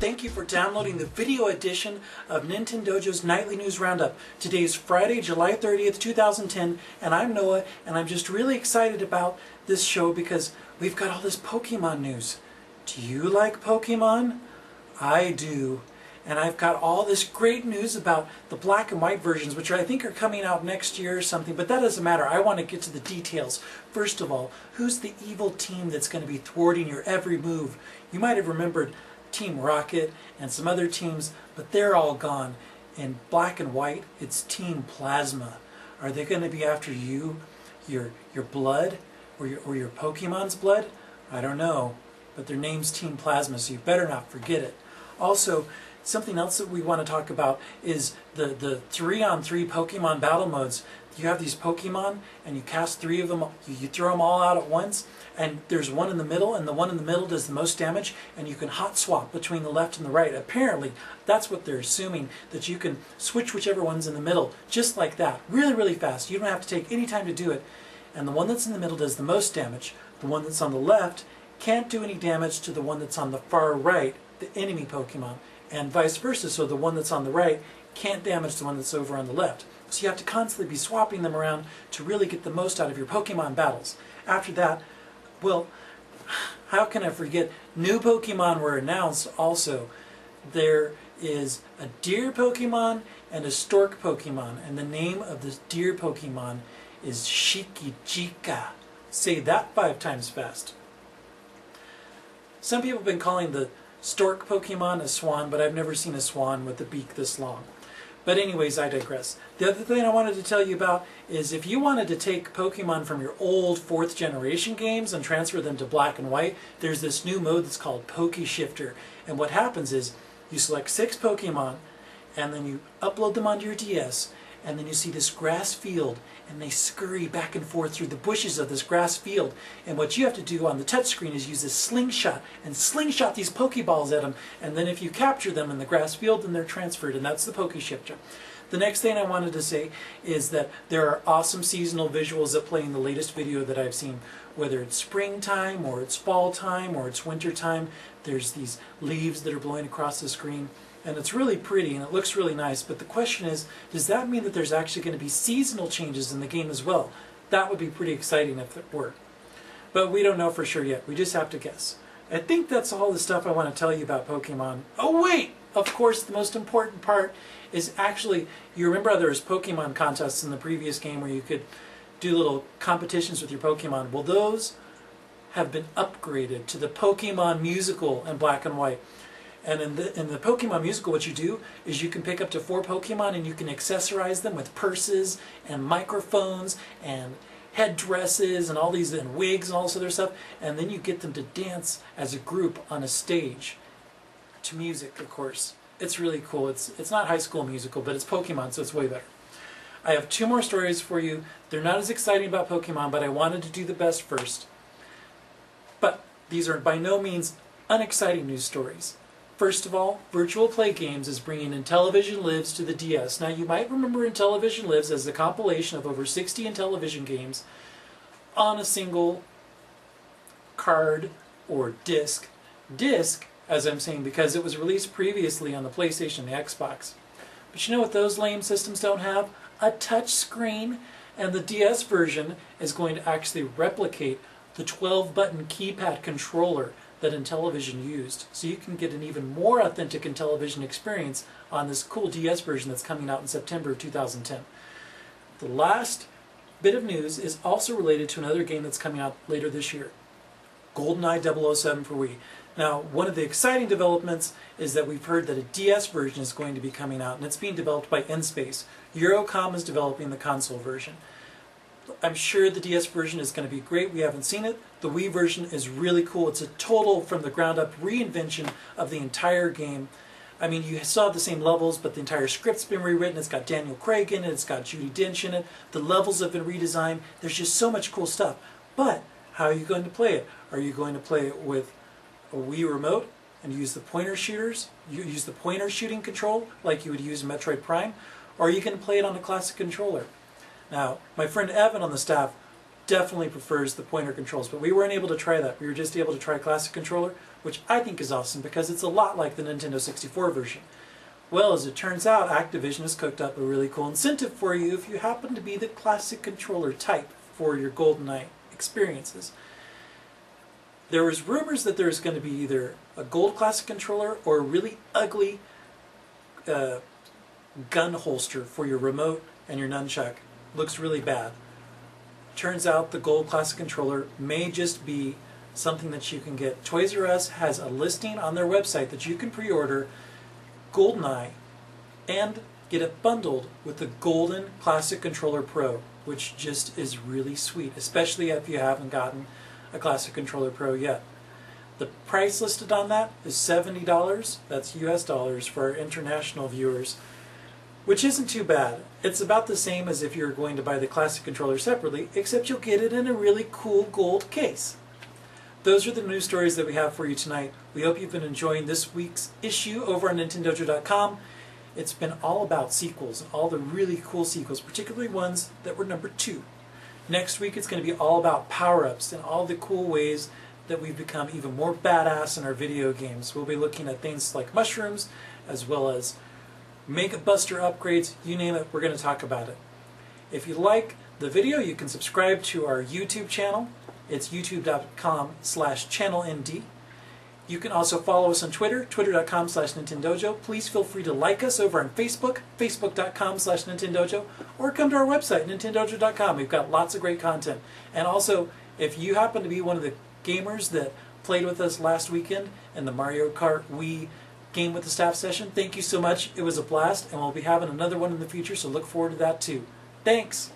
thank you for downloading the video edition of Nintendojo's Nightly News Roundup. Today is Friday, July 30th, 2010, and I'm Noah, and I'm just really excited about this show because we've got all this Pokemon news. Do you like Pokemon? I do. And I've got all this great news about the black and white versions, which I think are coming out next year or something, but that doesn't matter. I want to get to the details. First of all, who's the evil team that's going to be thwarting your every move? You might have remembered Team Rocket and some other teams, but they're all gone. In black and white, it's Team Plasma. Are they going to be after you, your blood, or your Pokemon's blood? I don't know, but their name's Team Plasma, so you better not forget it. Also, something else that we want to talk about is the 3-on-3 Pokemon battle modes. You have these Pokemon, and you cast 3 of them, you throw them all out at once, and there's one in the middle, and the one in the middle does the most damage, and you can hot swap between the left and the right. Apparently, that's what they're assuming, that you can switch whichever one's in the middle, just like that, really, really fast. You don't have to take any time to do it. And the one that's in the middle does the most damage. The one that's on the left can't do any damage to the one that's on the far right, the enemy Pokemon, and vice versa. So the one that's on the right can't damage the one that's over on the left. So you have to constantly be swapping them around to really get the most out of your Pokemon battles. After that, well, how can I forget? New Pokemon were announced also. There is a deer Pokemon and a stork Pokemon, and the name of the deer Pokemon is Shikijika. Say that 5 times fast. Some people have been calling the stork Pokemon a swan, but I've never seen a swan with a beak this long. But anyways, I digress. The other thing I wanted to tell you about is if you wanted to take Pokemon from your old 4th generation games and transfer them to black and white, there's this new mode that's called Poke Shifter. And what happens is you select 6 Pokemon, and then you upload them onto your DS, and then you see this grass field, and they scurry back and forth through the bushes of this grass field. And what you have to do on the touchscreen is use a slingshot and slingshot these Pokeballs at them. And then if you capture them in the grass field, then they're transferred, and that's the Poke Shifter. The next thing I wanted to say is that there are awesome seasonal visuals that play in the latest video that I've seen. Whether it's springtime, or it's fall time, or it's winter time, there's these leaves that are blowing across the screen. And it's really pretty, and it looks really nice, but the question is, does that mean that there's actually going to be seasonal changes in the game as well? That would be pretty exciting if it were. But we don't know for sure yet. We just have to guess. I think that's all the stuff I want to tell you about Pokemon. Oh wait! Of course, the most important part is actually, you remember how there was Pokemon contests in the previous game where you could do little competitions with your Pokemon? Well, those have been upgraded to the Pokemon Musical in black and white. And in the Pokemon Musical, what you do is you can pick up to 4 Pokemon and you can accessorize them with purses and microphones and headdresses and all these, and wigs and all this other stuff. And then you get them to dance as a group on a stage to music, of course. It's really cool. It's not High School Musical, but it's Pokemon, so it's way better. I have 2 more stories for you. They're not as exciting about Pokemon, but I wanted to do the best first. But these are by no means unexciting news stories. First of all, Virtual Play Games is bringing Intellivision Lives to the DS. Now, you might remember Intellivision Lives as a compilation of over 60 Intellivision games on a single card or disc. Disc, as I'm saying, because it was released previously on the PlayStation and the Xbox. But you know what those lame systems don't have? A touch screen. And the DS version is going to actually replicate the 12-button keypad controller that Intellivision used. So you can get an even more authentic Intellivision experience on this cool DS version that's coming out in September of 2010. The last bit of news is also related to another game that's coming out later this year, GoldenEye 007 for Wii. Now, one of the exciting developments is that we've heard that a DS version is going to be coming out, and it's being developed by N-Space. Eurocom is developing the console version. I'm sure the DS version is going to be great. We haven't seen it. The Wii version is really cool. It's a total, from the ground up, reinvention of the entire game. I mean, you saw the same levels, but the entire script's been rewritten. It's got Daniel Craig in it. It's got Judi Dench in it. The levels have been redesigned. There's just so much cool stuff. But how are you going to play it? Are you going to play it with a Wii remote and use the pointer shooters? You use the pointer shooting control like you would use in Metroid Prime? Or are you going to play it on a classic controller? Now, my friend Evan on the staff definitely prefers the pointer controls, but we weren't able to try that. We were just able to try Classic Controller, which I think is awesome because it's a lot like the Nintendo 64 version. Well, as it turns out, Activision has cooked up a really cool incentive for you if you happen to be the Classic Controller type for your GoldenEye experiences. There was rumors that there's going to be either a gold Classic Controller or a really ugly gun holster for your remote and your nunchuck. Looks really bad. Turns out the gold Classic Controller may just be something that you can get. Toys R Us has a listing on their website that you can pre-order GoldenEye and get it bundled with the Golden Classic Controller Pro, which just is really sweet, especially if you haven't gotten a Classic Controller Pro yet. The price listed on that is $70, that's US dollars for our international viewers, which isn't too bad. It's about the same as if you're going to buy the Classic Controller separately, except you'll get it in a really cool gold case. Those are the news stories that we have for you tonight. We hope you've been enjoying this week's issue over on Nintendojo.com. It's been all about sequels, and all the really cool sequels, particularly ones that were number 2. Next week it's going to be all about power-ups and all the cool ways that we've become even more badass in our video games. We'll be looking at things like mushrooms, as well as Mega Buster upgrades, you name it, we're going to talk about it. If you like the video, you can subscribe to our YouTube channel. It's youtube.com/channelnd. You can also follow us on Twitter, twitter.com/Nintendojo. Please feel free to like us over on Facebook, facebook.com/Nintendojo, or come to our website, Nintendojo.com. We've got lots of great content. And also, if you happen to be one of the gamers that played with us last weekend in the Mario Kart Wii Game with the Staff session, thank you so much. It was a blast, and we'll be having another one in the future, so look forward to that too. Thanks!